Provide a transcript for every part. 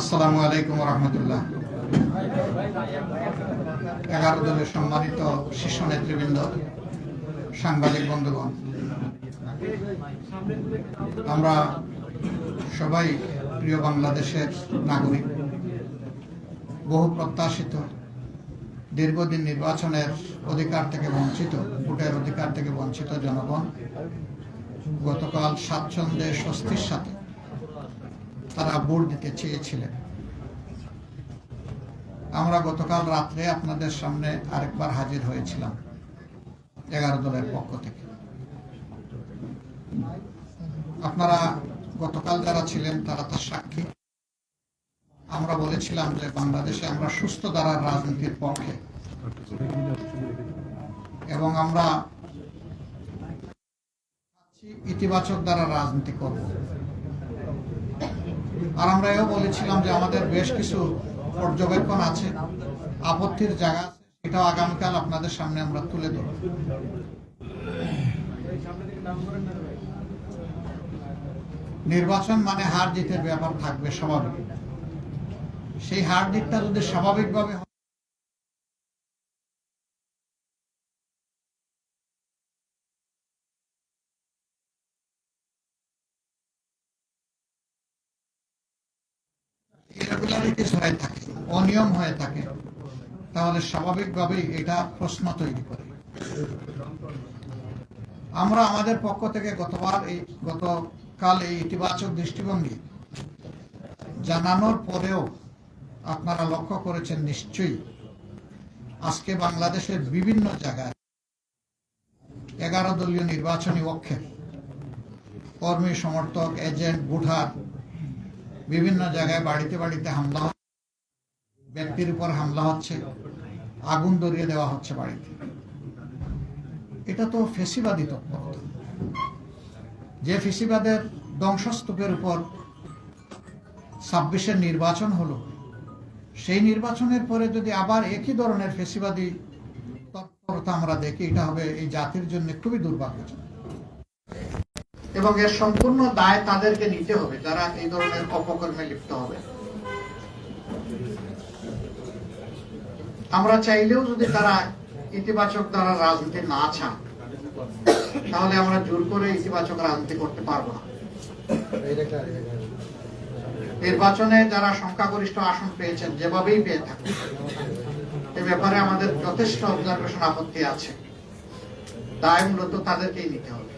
আসসালামু আলাইকুম রহমতুল্লাহ। 11 দলের সম্মানিত শীর্ষ নেতৃবৃন্দ, সাংবাদিক বন্ধুগণ, আমরা সবাই প্রিয় বাংলাদেশের নাগরিক। বহু প্রত্যাশিত দীর্ঘদিন নির্বাচনের অধিকার থেকে বঞ্চিত, ভোটের অধিকার থেকে বঞ্চিত জনগণ গতকাল স্বাচ্ছন্দ্যে স্বস্তির সাথে তারা ভোট দিতে চেয়েছিলেন। আমরা গতকাল রাত্রে আপনাদের সামনে আরেকবার হাজির হয়েছিলাম 11 দলের পক্ষ থেকে। আপনারা গতকাল যারা ছিলেন তারা তার সাক্ষী। আমরা বলেছিলাম যে বাংলাদেশে আমরা সুস্থ ধারার রাজনীতির পক্ষে এবং আমরা ইতিবাচক দ্বারা রাজনীতি করব। আর আমরা এও বলেছিলাম যে আমাদের বেশ কিছু পর্যবেক্ষণ আছে, আপত্তির জায়গা আছে, এটাও আগামীকাল আপনাদের সামনে আমরা তুলে ধরব। নির্বাচন মানে হার জিতের ব্যাপার থাকবে স্বাভাবিক। সেই হার জিতটা যদি স্বাভাবিকভাবে হয়ে থাকে, অনিয়ম হয়ে থাকে, তাহলে স্বাভাবিকভাবেই এটা প্রশ্ন তৈরি করে। আমরা আমাদের পক্ষ থেকে গতকাল এই ইতিবাচক দৃষ্টিভঙ্গি জানানোর পরেও আপনারা লক্ষ্য করেছেন নিশ্চয়ই, আজকে বাংলাদেশের বিভিন্ন জায়গায় 11 দলীয় নির্বাচনী অক্ষে কর্মী, সমর্থক, এজেন্ট, ভোটার বিভিন্ন জায়গায় বাড়িতে বাড়িতে হামলা, ব্যক্তির উপর হামলা হচ্ছে, আগুন ধরিয়ে দেওয়া হচ্ছে বাড়িতে। এটা তো ফেসিবাদী তৎপরতা। যে ফেসিবাদের ধ্বংসস্তূপের উপর 26-এর নির্বাচন হলো, সেই নির্বাচনের পরে যদি আবার একই ধরনের ফেসিবাদী তৎপরতা আমরা দেখি, এটা হবে এই জাতির জন্য খুবই দুর্ভাগ্যজনক এবং এর সম্পূর্ণ দায় তাদেরকে নিতে হবে যারা এই ধরনের অপকর্মে লিপ্ত হবে। আমরা চাইলেও যদি তারা ইতিবাচক দ্বারা রাজনীতি না চান, তাহলে আমরা জোর করে ইতিবাচক রাজনীতি করতে পারবো না। নির্বাচনে যারা সংখ্যাগরিষ্ঠ আসন পেয়েছেন, যেভাবেই পেয়ে থাকেন, এ ব্যাপারে আমাদের যথেষ্ট অবজারভেশন, আপত্তি আছে। দায় মূলত তাদেরকেই নিতে হবে।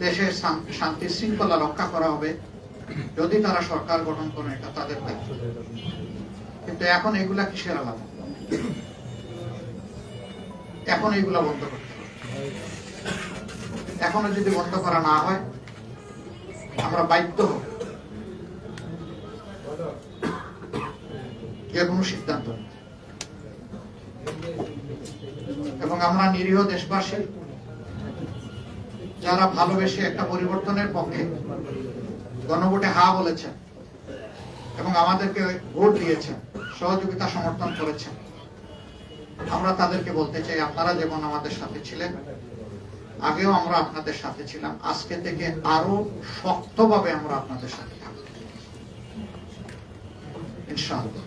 দেশের শান্তি শৃঙ্খলা রক্ষা করা হবে যদি তারা সরকার গঠন করে, এটা তাদের দায়িত্ব। কিন্তু এখন এগুলা কিসের আলাদা? এখন এগুলা বন্ধ করতে হবে। এখনো যদি বন্ধ করা না হয়, আমরা বাধ্য হব যে কোনো সিদ্ধান্ত নিতে। এবং আমরা নিরীহ দেশবাসী যারা ভালোবেসে একটা পরিবর্তনের পক্ষে গণভোটে হা বলেছেন এবং আমাদেরকে ভোট দিয়েছেন, সহযোগিতা সমর্থন করেছেন, আমরা তাদেরকে বলতে চাই, আপনারা যেমন আমাদের সাথে ছিলেন, আগেও আমরা আপনাদের সাথে ছিলাম, আজকে থেকে আরো শক্তভাবে আমরা আপনাদের সাথে থাকব ইনশাআল্লাহ।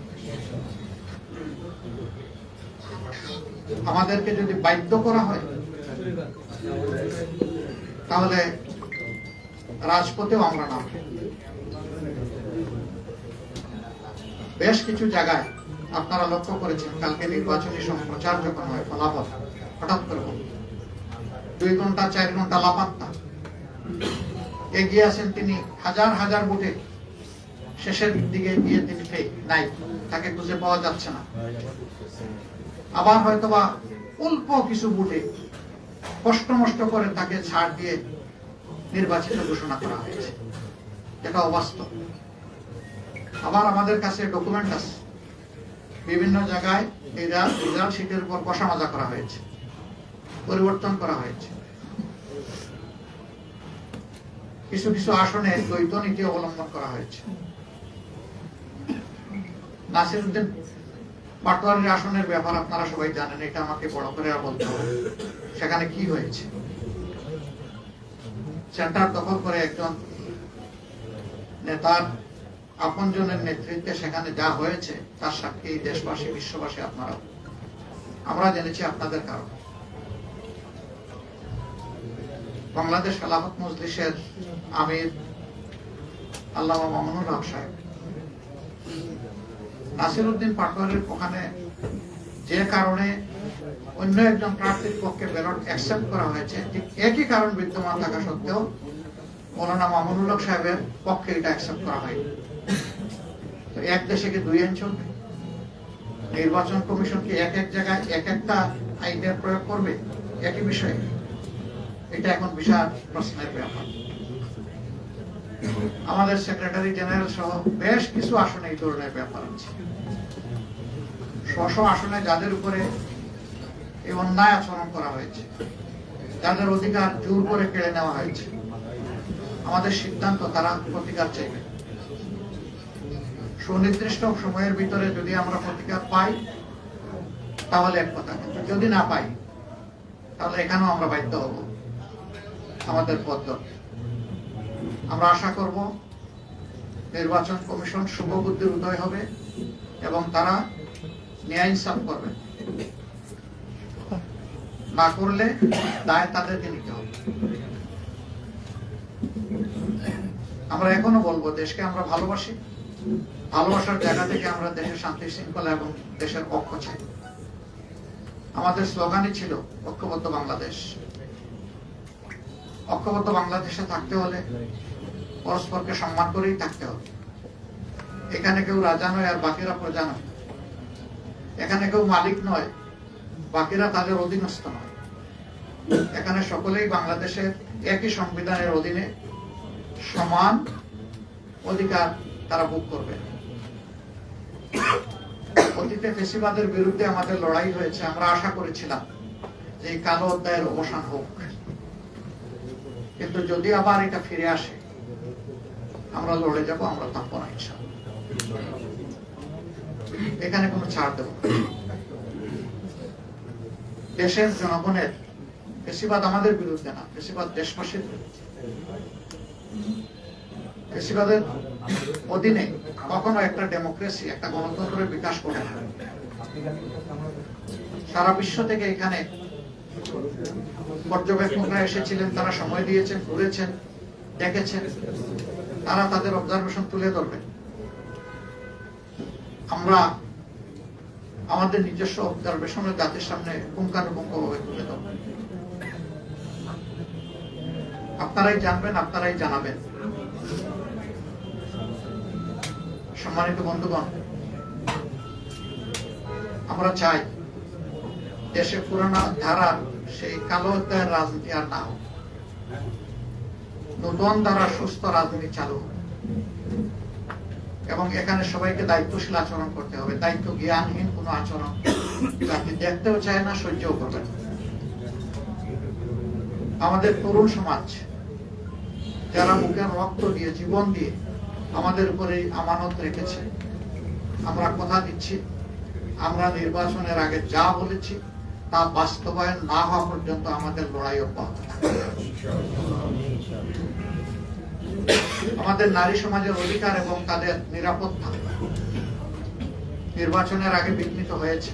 আমাদেরকে যদি বাধ্য করা হয়, তাহলে রাজপথেও আমরা নামব। বেশ কিছু জায়গায় আপনারা লক্ষ্য করেছেন, কালকে নির্বাচনী সম্প্রচার যখন হয়, ফলাফল হঠাৎ করে 2 ঘন্টা 4 ঘন্টা লাপাত্তা। এগিয়ে আছেন তিনি হাজার হাজার ভোটে, শেষের দিকে গিয়ে তিনি নাই, তাকে খুঁজে পাওয়া যাচ্ছে না। আবার হয়তোবা অল্প কিছু ভোটে কষ্ট মষ্ট করে তাকে ছাড় দিয়ে নির্বাচিত ঘোষণা করা হয়েছে, এটা অবাস্তব। আবার আমাদের কাছে ডকুমেন্ট আছে, বিভিন্ন জায়গায় এই রেজাল্ট শিটের উপর কষা মাজা করা হয়েছে, পরিবর্তন করা হয়েছে। কিছু কিছু আসনে দ্বৈত নীতি অবলম্বন করা হয়েছে। নাসিরউদ্দিন পাটোয়ারির আসনের ব্যাপার আপনারা সবাই জানেন, এটা আমাকে বড় করে আর বলতে হবে। সেখানে কি হয়েছে? সেন্টার দখল করে একজন নেতার আপনজনের নেতৃত্বে সেখানে যা হয়েছে তার সাক্ষী দেশবাসী, বিশ্ববাসী, আপনারাও। আমরা জেনেছি আপনাদের কারণ। বাংলাদেশ খেলাফত মজলিসের আমির আল্লামা মামুনুল হক সাহেব নাসিরউদ্দিন পাটোয়ারির ওখানে যে কারণে অন্য একজন প্রার্থীর পক্ষে ব্যালট অ্যাকসেপ্ট করা হয়েছে, ঠিক একই কারণ বিদ্যমান থাকা সত্ত্বেও মৌলানা মামুনুল হক সাহেবের পক্ষে এটা অ্যাকসেপ্ট করা হয়নি। তো এক দেশে কি দুই আইন চলবে? নির্বাচন কমিশন কি এক এক জায়গায় এক একটা আইনের প্রয়োগ করবে একই বিষয়ে? এটা এখন বিশাল প্রশ্নের ব্যাপার। আমাদের সেক্রেটারি জেনারেল সহ বেশ কিছু আসনে এই ধরনের ব্যাপার আছে। স্ব আসনে যাদের উপরে এই অন্যায় আচরণ করা হয়েছে, যাদের অধিকার জোর করে কেড়ে নেওয়া হয়েছে, আমাদের সিদ্ধান্ত তারা প্রতিকার চাইবে। সুনির্দিষ্ট সময়ের ভিতরে যদি আমরা প্রতিকার পাই তাহলে এক কথা, কিন্তু যদি না পাই তাহলে এখানেও আমরা বাধ্য হব আমাদের পদ্ধতি। আমরা আশা করব নির্বাচন কমিশন শুভবুদ্ধির উদয় হবে এবং তারা ন্যায় ইনসাফ করবে। না করলে দায় তাদেরকে নিতে হবে। আমরা এখনো বলবো, দেশকে আমরা ভালোবাসি, ভালোবাসার জায়গা থেকে আমরা দেশের শান্তি শৃঙ্খলা এবং দেশের পক্ষ চাই। আমাদের স্লোগানই ছিল ঐক্যবদ্ধ বাংলাদেশ। ঐক্যবদ্ধ বাংলাদেশে থাকতে হলে পরস্পরকে সম্মান করেই থাকতে হবে। এখানে কেউ রাজা নয় আর বাকিরা প্রজা নয়। এখানে কেউ মালিক নয়, বাকিরা তাদের অধীনস্থ নয়। এখানে সকলেই বাংলাদেশের একই সংবিধানের অধীনে সমান অধিকার তারা ভোগ করবে। অতীতে ফেসিবাদের বিরুদ্ধে আমাদের লড়াই হয়েছে। আমরা আশা করেছিলাম যে এই কালো অধ্যায়ের অবসান হোক, কিন্তু যদি আবার এটা ফিরে আসে আমরা লড়ে যাব, আমরা থাকবো না ইনশাআল্লাহ। এখানে কোনো ছাড় দেব না। দেশের জনগণের, ফেসিবাদ আমাদের বিরুদ্ধে না, ফেসিবাদ দেশবাসীর বিরুদ্ধে। ফেসিবাদের অধীনে কখনো একটা ডেমোক্রেসি, একটা গণতন্ত্রের বিকাশ করে না। সারা বিশ্ব থেকে এখানে পর্যবেক্ষকরা এসেছিলেন, তারা সময় দিয়েছেন, ঘুরেছেন, দেখেছেন, তারা তাদের অবজারভেশন তুলে ধরবেন। আমরা আমাদের নিজস্ব অবজারভেশনের জাতির সামনে পুঙ্খানুপুঙ্খভাবে তুলে ধরব। আপনারাই জানবেন, আপনারাই জানাবেন। সম্মানিত বন্ধুগণ, আমরা চাই দেশে পুরানো ধারার সেই কালো অধ্যায়ের রাজনীতি আর না হোক, নতুন ধারা সুস্থ রাজনীতি চালু হোক। এবং এখানে সবাইকে দায়িত্বশীল আচরণ করতে হবে। দায়িত্ব জ্ঞানহীন কোন আচরণ আপনি দেখতেও চায় না, সহ্যও করবেন। আমাদের তরুণ সমাজ যারা মুখের রক্ত দিয়ে, জীবন দিয়ে আমাদের উপরে আমানত রেখেছে, আমরা কথা দিচ্ছি, আমরা নির্বাচনের আগে যা বলেছি তা বাস্তবায়ন না হওয়া পর্যন্ত আমাদের লড়াই অব্যাহত থাকবে। আমাদের নারী সমাজের অধিকার এবং তাদের নিরাপত্তা নির্বাচনের আগে বিঘ্নিত হয়েছে।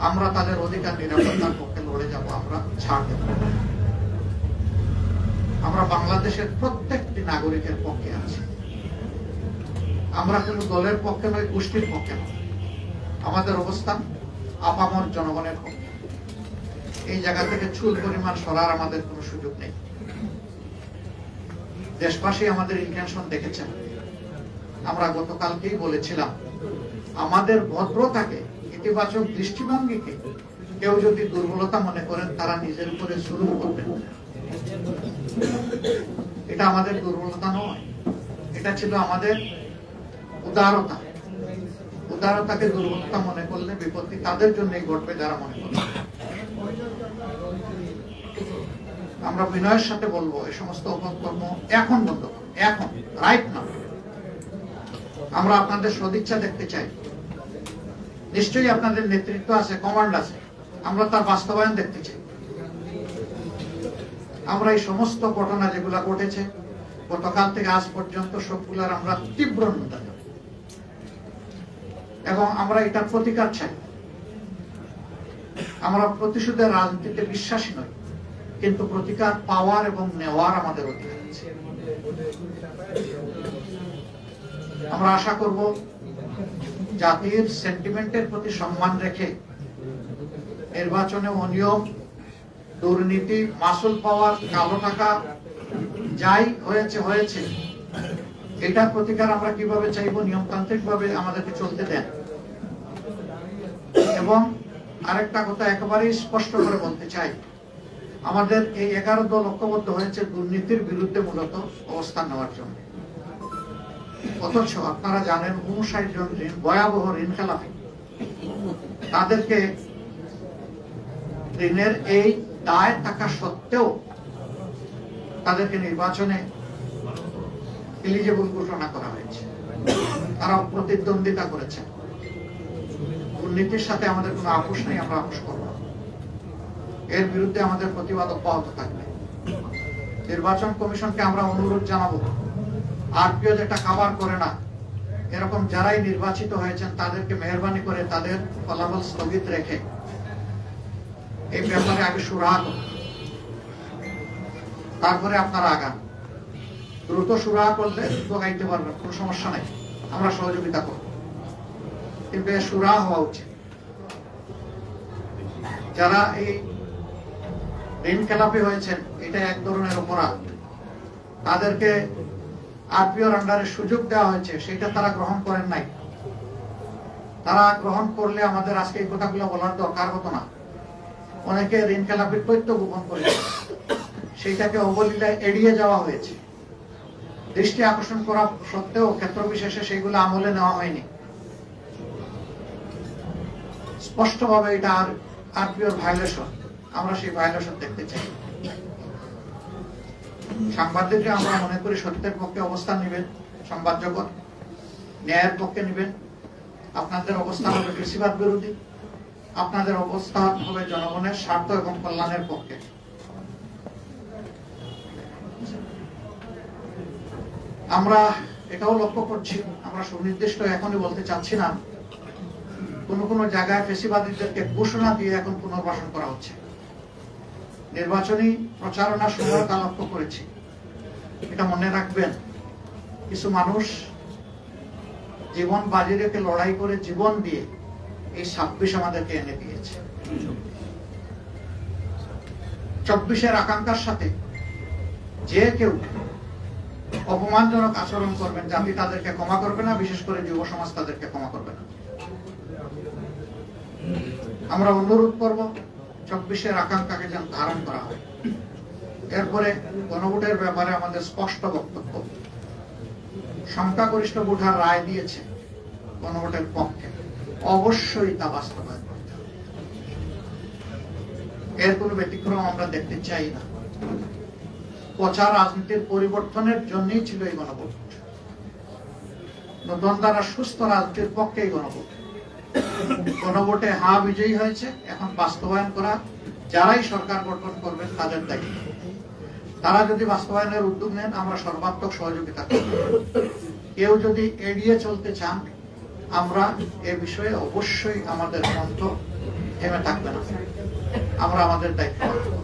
আমরা তাদের অধিকার নিরাপত্তার পক্ষে লড়ে যাব, আমরা ছাড় দেব। আমরা বাংলাদেশের প্রত্যেকটি নাগরিকের পক্ষে আছি। আমরা কোন দলের পক্ষে নয়, গোষ্ঠীর পক্ষে নয়। আমাদের অবস্থান আপামর জনগণের পক্ষে। এই জায়গা থেকে চুল পরিমাণ সরার আমাদের কোনো সুযোগ নেই। দেশবাসী আমাদের ইন্টেনশন দেখেছেন। আমরা গতকালকেই বলেছিলাম, আমাদের ভদ্রতাকে, ইতিবাচক দৃষ্টিভঙ্গিকে কেউ যদি দুর্বলতা মনে করেন, তারা নিজের উপরে জুলুম করবেন। এটা আমাদের দুর্বলতা নয়, এটা ছিল আমাদের উদারতা। উদারতাকে দুর্বলতা মনে করলে বিপত্তি তাদের জন্যই ঘটবে যারা মনে করবে। আমরা বিনয়ের সাথে বলবো, এই সমস্ত অপকর্ম এখন বন্ধ করুন, এখন, রাইট নাও। আমরা আপনাদের সদিচ্ছা দেখতে চাই। নিশ্চয়ই আপনাদের নেতৃত্ব আছে, কমান্ড আছে, আমরা তার বাস্তবায়ন দেখতে চাই। আমরা এই সমস্ত ঘটনা যেগুলা ঘটেছে, গতকাল থেকে আজ পর্যন্ত সবগুলার আমরা তীব্র নিন্দা জানাই এবং আমরা এটার প্রতিকার চাই। আমরা প্রতিশোধের রাজনীতিতে বিশ্বাসী নই, কিন্তু প্রতিকার পাওয়ার এবং নেওয়ার আমাদের অধিকার আছে। আমরা আশা করব জাতির সেন্টিমেন্টের প্রতি সম্মান রেখে নির্বাচনে অনিয়ম, দুর্নীতি, মাসুল পাওয়ার, কালো টাকা যাই হয়েছে এটার প্রতিকার আমরা কিভাবে চাইব, নিয়মতান্ত্রিক ভাবে আমাদেরকে চলতে দেন। এবং আরেকটা কথা একেবারেই স্পষ্ট করে বলতে চাই, আমাদের এই 11 দল ঐক্যবদ্ধ হয়েছে দুর্নীতির বিরুদ্ধে মূলত অবস্থান নেওয়ার জন্য। অথচ আপনারা জানেন 59 জন ভয়াবহ ঋণ খেলাপি, তাদেরকে ঋণের এই দায় থাকা সত্ত্বেও তাদেরকে নির্বাচনে এলিজিবল ঘোষণা করা হয়েছে। তারা প্রতিদ্বন্দ্বিতা করেছে। দুর্নীতির সাথে আমাদের কোনো আপোষ নেই, আমরা আপোষ করব না। এর বিরুদ্ধে আমাদের প্রতিবাদ অব্যাহত থাকবে। নির্বাচন কমিশনকে আমরা অনুরোধ জানাবো, আরপিও যেটা কাভার করে না, এরকম যারাই নির্বাচিত হয়েছেন তাদেরকে মেহরবানি করে তাদের ফলাফল স্থগিত রেখে এই ব্যাপারে আগে সুরাহা করুন, তারপরে আপনারা আগান। দ্রুত সুরাহা করলে গাইতে পারবেন, কোনো সমস্যা নাই, আমরা সহযোগিতা করব, কিন্তু সুরাহা হওয়া উচিত। যারা এই ঋণ খেলাপি হয়েছেন, এটা এক ধরনের অপরাধ। তাদেরকে আরপিওর আন্ডারে সুযোগ দেওয়া হয়েছে, সেটা তারা গ্রহণ করেন নাই। তারা গ্রহণ করলে আমাদের আজকে এই কথাগুলো বলার দরকার হতো না। অনেকে ঋণ খেলাপির তথ্য গোপন করেছে, সেইটাকে অবলীলায় এড়িয়ে যাওয়া হয়েছে। দৃষ্টি আকর্ষণ করা সত্ত্বেও ক্ষেত্র বিশেষে সেইগুলো আমলে নেওয়া হয়নি। স্পষ্টভাবে এটা আরপিওর ভায়োলেশন, আমরা সেই ভায়োলেশন দেখতে চাই। সাংবাদিকরা আমরা মনে করি সত্যের পক্ষে অবস্থান নেবেন, সংবাদ জগৎ ন্যায়ের পক্ষে নেবেন। আপনাদের অবস্থান হবে কৃষিবাদ বিরোধী, আপনাদের অবস্থান হবে জনগণের স্বার্থ এবং কল্যাণের পক্ষে। আমরা এটাও লক্ষ্য করছি, আমরা সুনির্দিষ্ট এখনই বলতে চাচ্ছি না, কোন জায়গায় ফেসিবাদীদেরকে ঘোষণা দিয়ে এখন পুনর্বাসন করা হচ্ছে। নির্বাচনী প্রচারণার সময়টা লক্ষ্য করেছি। এটা মনে রাখবেন, কিছু মানুষ জীবন বাজি রেখে লড়াই করে জীবন দিয়ে এই 26 আমাদেরকে এনে দিয়েছে। 24-এর আকাঙ্ক্ষার সাথে যে কেউ অপমানজনক আচরণ করবেন, জাতি তাদেরকে ক্ষমা করবে না, বিশেষ করে যুব সমাজ তাদেরকে ক্ষমা করবে না। আমরা অনুরোধ করব 24-এর আকাঙ্ক্ষাকে যেন ধারণ করা হয়। এরপরে গণভোটের ব্যাপারে আমাদের স্পষ্ট বক্তব্য। সংখ্যাগরিষ্ঠ ভোটার রায় দিয়েছে গণভোটের পক্ষে, অবশ্যই তা বাস্তবায়ন করতে হবে। এর কোনো ব্যতিক্রম আমরা দেখতে চাই না। পচা রাজনীতির পরিবর্তনের জন্যই ছিল এই গণভোট। নতুন দ্বারা সুস্থ রাজনীতির পক্ষে এই গণভোট। গণভোটে হা বিজয়ী হয়েছে, এখন বাস্তবায়ন করা যারাই সরকার গঠন করবেন তাদের দায়িত্ব। তারা যদি বাস্তবায়নের উদ্যোগ নেন, আমরা সর্বাত্মক সহযোগিতা করব। কেউ যদি এড়িয়ে চলতে চান, আমরা এ বিষয়ে অবশ্যই আমাদের মন্ত্র থেমে থাকবে না, আমরা আমাদের দায়িত্ব পালন করব।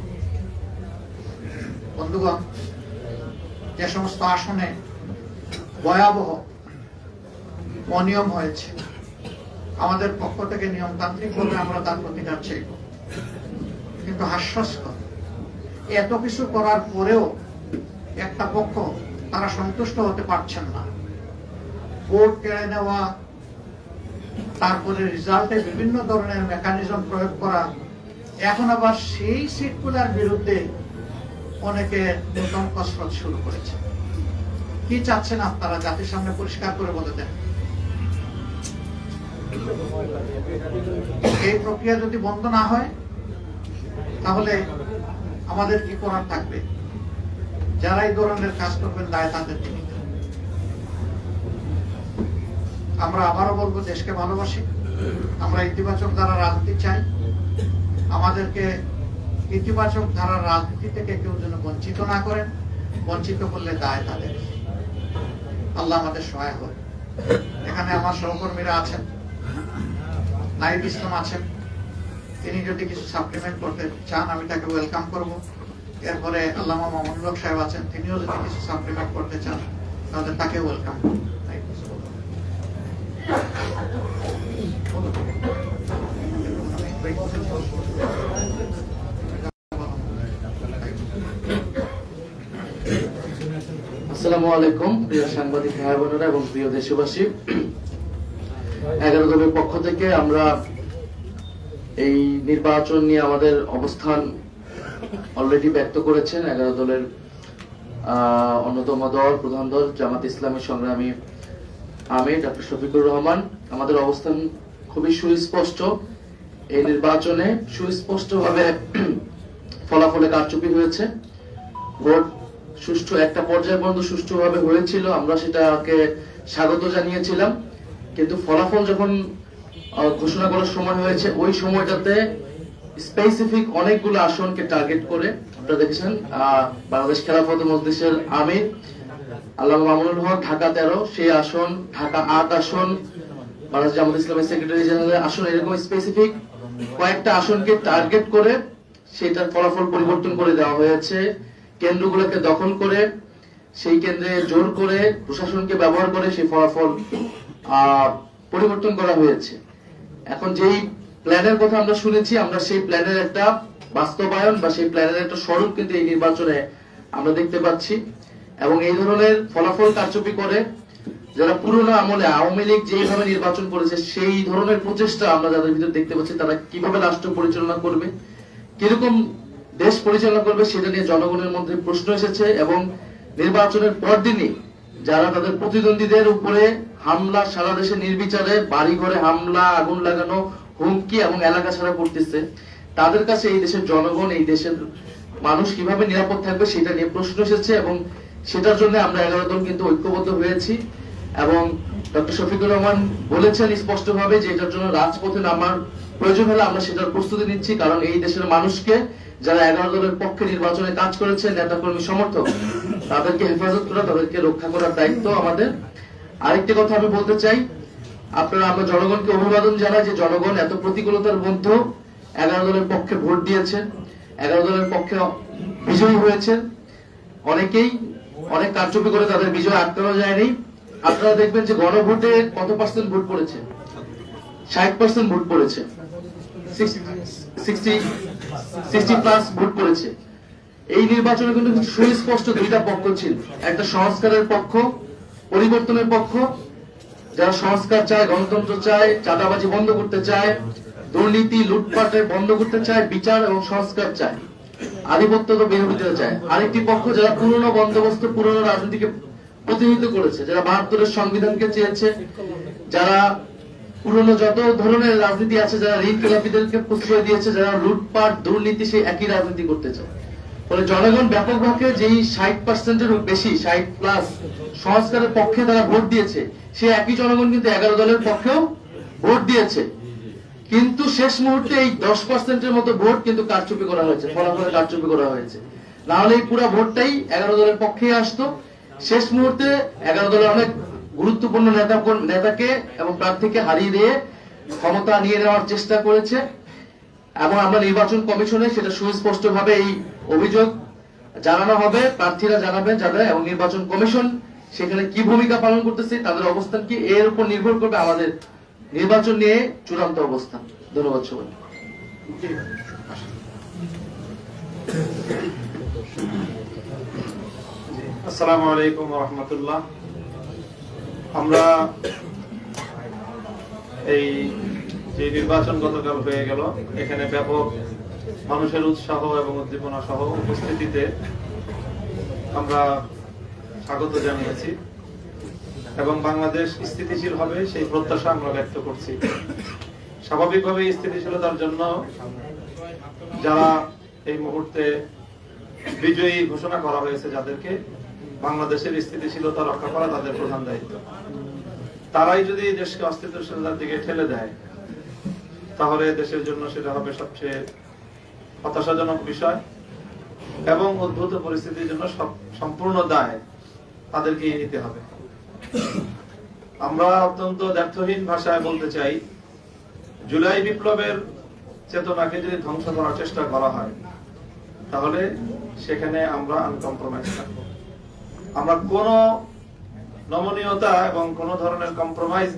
বন্ধুগণ, যে সমস্ত আসনে ভয়াবহ অনিয়ম হয়েছে, আমাদের পক্ষ থেকে নিয়মতান্ত্রিক ভাবে আমরা তার প্রতিকার চাইব। কিন্তু হাস্যস্কর, এত কিছু করার পরেও একটা পক্ষ তারা সন্তুষ্ট হতে পারছেন না। ভোট কেড়ে নেওয়া, তারপরে রেজাল্টে বিভিন্ন ধরনের মেকানিজম প্রয়োগ করা, এখন আবার সেই সিটগুলোর বিরুদ্ধে অনেকে নতুন কসরত শুরু করেছে। কি চাচ্ছেন আপনারা? জাতির সামনে পরিষ্কার করে বলে দেন। এই প্রক্রিয়া যদি বন্ধ না হয়, তাহলে আমাদের কি করার থাকবে? যারা এই ধরনের কাজ করবেন, দায় তাদেরকে নিতে হবে। আমরা আবারও বলবো, দেশকে ভালোবাসি, আমরা ইতিবাচক ধারা রাজনীতি চাই। আমাদেরকে ইতিবাচক ধারার রাজনীতি থেকে কেউ যেন বঞ্চিত না করেন। বঞ্চিত করলে দায় তাদের। আল্লাহ আমাদের সহায় হোক। এখানে আমার সহকর্মীরা আছেন, নাইব ইসলাম আছেন, তিনি যদি কিছু সাপ্লিমেন্ট করতে চান আমি তাকে ওয়েলকাম করব। এরপরে আল্লামা মামুনুল হক সাহেব আছেন, তিনিও যদি কিছু সাপ্লিমেন্ট করতে চান তাহলে তাকে ওয়েলকাম করব। আসসালামু আলাইকুম প্রিয় সাংবাদিক ভাই বোনেরা এবং প্রিয় দেশবাসী। 11 দলের পক্ষ থেকে আমরা এই নির্বাচন নিয়ে আমাদের অবস্থান অলরেডি ব্যক্ত করেছেন 11 দলের অন্যতম দল, প্রধান দল জামাত ইসলামী সংগ্রামী আমির ডক্টর শফিকুর রহমান। আমাদের অবস্থান খুবই সুস্পষ্ট। এই নির্বাচনে সুস্পষ্টভাবে ফলাফলে কারচুপি হয়েছে। ভোট সুষ্ঠু একটা পর্যায় পর্যন্ত সুষ্ঠুভাবে হয়েছিল, আমরা সেটাকে স্বাগত জানিয়েছিলাম। কিন্তু ফলাফল যখন ঘোষণা করার সময় হয়েছে, ওই সময়টাতে স্পেসিফিক অনেকগুলো আসনকে টার্গেট করে আপনারা দেখেছেন বাংলাদেশ খেলাফত মজলিসের আমির আল্লামা মামুনুল হক ঢাকা 13, সেই আসন, ঢাকা 8 আসন, বাংলাদেশ জামাত ইসলামের সেক্রেটারি জেনারেলের আসন, এরকম স্পেসিফিক কয়েকটা আসনকে টার্গেট করে সেটার ফলাফল পরিবর্তন করে দেওয়া হয়েছে। কেন্দ্রগুলোকে দখল করে সেই কেন্দ্রে জোর করে প্রশাসনকে ব্যবহার করে সেই ফলাফল পরিবর্তন করা হয়েছে। এখন যেই প্ল্যানের কথা আমরা শুনেছি, আমরা সেই প্ল্যানের একটা বাস্তবায়ন বা সেই প্ল্যানের একটা স্বরূপ কিন্তু এই নির্বাচনে আমরা দেখতে পাচ্ছি। এবং এই ধরনের ফলাফল কারচুপি করে যারা পুরনো আমলে আওয়ামী লীগ যেভাবে নির্বাচন করেছে সেই ধরনের প্রচেষ্টা আমরা যাদের ভিতরে দেখতে পাচ্ছি, তারা কিভাবে রাষ্ট্র পরিচালনা করবে, কিরকম দেশ পরিচালনা করবে, সেটা নিয়ে জনগণের মধ্যে প্রশ্ন এসেছে। এবং নির্বাচনের পরদিনই যারা তাদের প্রতিদ্বন্দ্বীদের উপরে হামলা, সারা দেশে নির্বিচারে বাড়ি ঘরে হামলা, আগুন লাগানো, হুমকি এবং এলাকা ছাড়া করতেছে, তাদের কাছে এই দেশের জনগণ, এই দেশের মানুষ কিভাবে নিরাপদ থাকবে সেটা নিয়ে প্রশ্ন এসেছে। এবং সেটার জন্য আমরা 11 দল কিন্তু ঐক্যবদ্ধ হয়েছি। এবং ডক্টর শফিকুর রহমান বলেছেন স্পষ্টভাবে যে এটার জন্য রাজপথে নামার প্রয়োজন হলে আমরা সেটার প্রস্তুতি নিচ্ছি। কারণ এই দেশের মানুষকে, যারা 11 দলের পক্ষে নির্বাচনে কাজ করেছে, নেতা কর্মী সমর্থক, তাদেরকে হেফাজত করা, তাদেরকে রক্ষা করার দায়িত্ব আমাদের। আরেকটি কথা আমি বলতে চাই, আমরা জনগণকে অভিবাদন জানাই যে জনগণ এত প্রতিকূলতার মধ্যেও 11 দলের পক্ষে ভোট দিয়েছেন, 11 দলের পক্ষে বিজয়ী হয়েছেন। অনেকেই অনেক কারচুপি করে তাদের বিজয় আটকানো যায়নি। আপনারা দেখবেন যে গণভোটে কত পার্সেন্ট ভোট পড়েছে, 60% ভোট পড়েছে, 60+ ভোট পড়েছে। এই নির্বাচনে কিন্তু সুস্পষ্ট দুইটা পক্ষ ছিল, একটা সংস্কারের পক্ষ, পরিবর্তনের পক্ষ, যারা সংস্কার চায়, গণতন্ত্র চায়, চাঁদাবাজি বন্ধ করতে চায়, দুর্নীতি লুটপাটের বন্ধ করতে চায়, বিচার এবং সংস্কার চায়, আধিপত্য বিরোধিতা চায়। আরেকটি পক্ষ যারা পুরনো বন্দোবস্ত, পুরনো রাজনীতিকে প্রতিনিধিত্ব করেছে, যারা 72-এর সংবিধানকে চেয়েছে, যারা পুরনো যত ধরনের রাজনীতি আছে, যারা ঋণ খেলাপিদেরকে প্রশ্রয় দিয়েছে, যারা লুটপাট দুর্নীতি, সেই একই রাজনীতি করতে চায়। ফলে জনগণ ব্যাপকভাবে যেই 60%-এর বেশি, 60+ সংস্কারের পক্ষে তারা ভোট দিয়েছে, সেই একই জনগণ কিন্তু 11 দলের পক্ষেও ভোট দিয়েছে। কিন্তু শেষ মুহূর্তে এই 10%-এর মতো ভোট কিন্তু কারচুপি করা হয়েছে, ফলাফলে কারচুপি করা হয়েছে। না হলে এই পুরো ভোটটাই 11 দলের পক্ষেই আসতো। শেষ মুহূর্তে 11 দলের অনেক গুরুত্বপূর্ণ নেতাকে এবং প্রার্থীকে হারিয়ে দিয়ে ক্ষমতা নিয়ে নেওয়ার চেষ্টা করেছে। এবং আমরা নির্বাচন কমিশনে সেটা সুস্পষ্টভাবে এই অভিযোগ জানানো হবে, প্রার্থীরা জানাবেন যাদের, এবং নির্বাচন কমিশন সেখানে কি ভূমিকা পালন করতেছে, তাদের অবস্থান কি, এর উপর নির্ভর করবে আমাদের নির্বাচন নিয়ে চূড়ান্ত অবস্থান। ধন্যবাদ সবাই। আসসালামু আলাইকুম ওয়া রাহমাতুল্লাহ। আমরা এই যে নির্বাচন গতকাল হয়ে গেল, এখানে ব্যাপক মানুষের উৎসাহ এবং উদ্দীপনা সহ উপস্থিতিতে আমরা স্বাগত জানিয়েছি এবং বাংলাদেশ স্থিতিশীল হবে সেই প্রত্যাশা আমরা ব্যক্ত করছি। স্বাভাবিকভাবে স্থিতিশীলতার জন্য যারা এই মুহূর্তে বিজয়ী ঘোষণা করা হয়েছে, যাদেরকে বাংলাদেশের স্থিতিশীলতা রক্ষা করা তাদের প্রধান দায়িত্ব, তারাই যদি দেশকে অস্থিতিশীলতার দিকে ঠেলে দেয় তাহলে দেশের জন্য সেটা হবে সবচেয়ে হতাশাজনক বিষয়। এবং উদ্ভূত পরিস্থিতির জন্য সম্পূর্ণ দায় তাদেরকেই নিতে হবে। আমরা অত্যন্ত দ্ব্যর্থহীন ভাষায় বলতে চাই, জুলাই বিপ্লবের চেতনাকে যদি ধ্বংস করার চেষ্টা করা হয় তাহলে সেখানে আমরা আনকম্প্রোমাইজ থাকবো। আমরা কোন নমনীয়তা এবং কোন ধরনের কম্প্রোমাইজ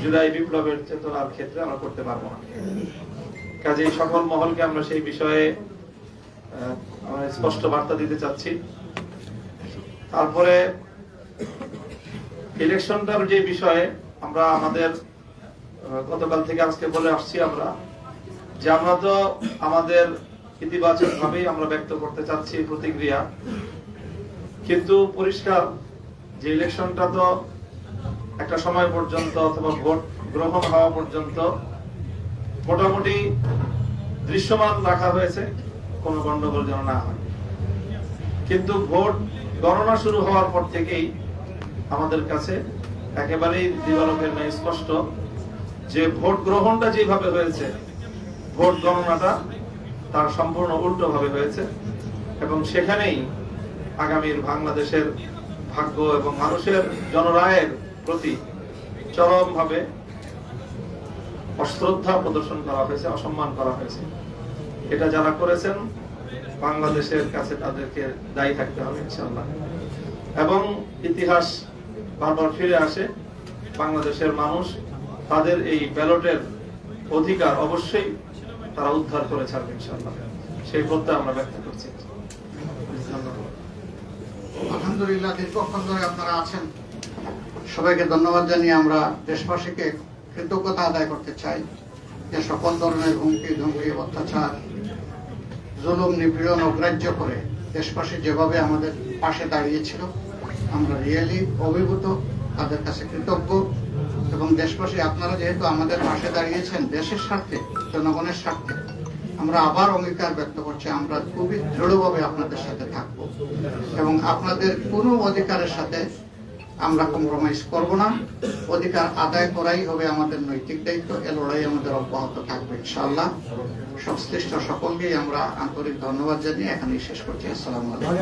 জুলাই বিপ্লবের চেতনার ক্ষেত্রে আমরা করতে পারবো না। কাজেই সকল মহলকে আমরা সেই বিষয়ে স্পষ্ট বার্তা দিতে চাচ্ছি। তারপরে ইলেকশনটার যে বিষয়ে আমরা আমাদের গতকাল থেকে আজকে বলে আসছি আমরা যে আমরা তো আমাদের ইতিবাচক ভাবেই আমরা ব্যক্ত করতে চাচ্ছি প্রতিক্রিয়া, কিন্তু পরিষ্কার যে ইলেকশনটা তো একটা সময় পর্যন্ত অথবা ভোট গ্রহণ হওয়া পর্যন্ত মোটামুটি দৃশ্যমান রাখা হয়েছে, কোনো গন্ডগোল যেন না হয়। কিন্তু ভোট গণনা শুরু হওয়ার পর থেকেই আমাদের কাছে একেবারেই দিবালোকের ন্যায় স্পষ্ট যে ভোট গ্রহণটা যেভাবে হয়েছে ভোট গণনাটা তার সম্পূর্ণ উল্টো ভাবে হয়েছে, এবং সেখানেই আগামীর বাংলাদেশের ভাগ্য এবং মানুষের জনরায়ের প্রতি চরম ভাবে অশ্রদ্ধা প্রদর্শন করা হয়েছে, অসম্মান করা হয়েছে। এটা যারা করেছেন বাংলাদেশের কাছে তাদেরকে দায়ী থাকতে হবে ইনশাআল্লাহ। এবং ইতিহাস বারবার ফিরে আসে, বাংলাদেশের মানুষ তাদের এই ব্যালটের অধিকার অবশ্যই তারা উদ্ধার করে ছাড়বে ইনশাআল্লাহ, সেই প্রত্যয় আমরা ব্যক্ত করছি। আলহামদুলিল্লাহ, দীর্ঘক্ষণ ধরে আপনারা আছেন, সবাইকে ধন্যবাদ জানিয়ে আমরা দেশবাসীকে কৃতজ্ঞতা আদায় করতে চাই যে সকল ধরনের হুমকি ধমকি অত্যাচার জুলুম নিপীড়ন অগ্রাহ্য করে দেশবাসী যেভাবে আমাদের পাশে দাঁড়িয়েছিল আমরা রিয়েলি অভিভূত, তাদের কাছে কৃতজ্ঞ। এবং দেশবাসী আপনারা যেহেতু আমাদের পাশে দাঁড়িয়েছেন দেশের স্বার্থে, জনগণের স্বার্থে, আমরা আবার অঙ্গীকার ব্যক্ত করছি আমরা খুবই দৃঢ়ভাবে আপনাদের সাথে থাকব এবং আপনাদের কোনো অধিকারের সাথে আমরা কম্প্রোমাইজ করব না। অধিকার আদায় করাই হবে আমাদের নৈতিক দায়িত্ব। এ লড়াই আমাদের অব্যাহত থাকবে ইনশাআল্লাহ। সংশ্লিষ্ট সকলকেই আমরা আন্তরিক ধন্যবাদ জানিয়ে এখানেই শেষ করছি। আসসালামু আলাইকুম।